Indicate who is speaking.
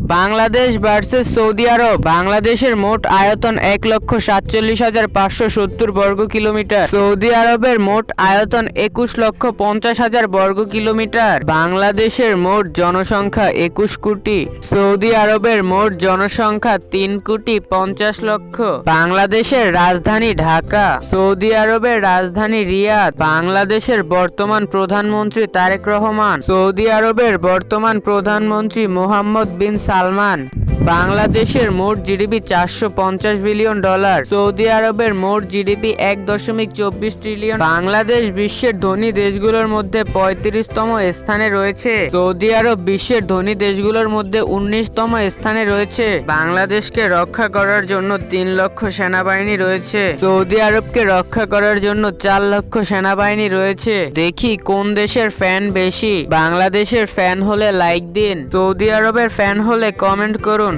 Speaker 1: Bangladesh versus Saudi আরব। বাংলাদেশের মোট আয়তন ১,৪৭,৫৭০ বর্গ কিলোমিটার। সৌদি আরবের মোট আয়তন ২১,৫০,০০০ বর্গ কিলোমিটার। বাংলাদেশের মোট জনসংখ্যা ২১ কোটি। সৌদি আরবের মোট জনসংখ্যা ৩,৫০,০০,০০০। বাংলাদেশের রাজধানী ঢাকা। সৌদি আরবের রাজধানী রিয়াদ। বাংলাদেশের বর্তমান প্রধানমন্ত্রী তারেক রহমান। সৌদি আরবের বর্তমান প্রধানমন্ত্রী মোহাম্মদ বিন সালমান। বাংলাদেশের মোট জিডিপি ৪৫০ বিলিয়ন ডলার। সৌদি আরবের মোট জিডিপি ১.২৪ ট্রিলিয়ন। বাংলাদেশ বিশ্বের ধনী দেশগুলোর মধ্যে ৩৫তম স্থানে রয়েছে। সৌদি আরব বিশ্বের ধনী দেশগুলোর মধ্যে ১৯তম স্থানে রয়েছে। বাংলাদেশকে রক্ষা করার জন্য ৩ লক্ষ সেনাবাহিনী রয়েছে। সৌদি আরবকে রক্ষা করার জন্য ৪ লক্ষ সেনাবাহিনী রয়েছে। দেখি কোন দেশের ফ্যান বেশি। বাংলাদেশের ফ্যান হলে লাইক দিন, সৌদি আরবের ফ্যান হলে কমেন্ট করুন।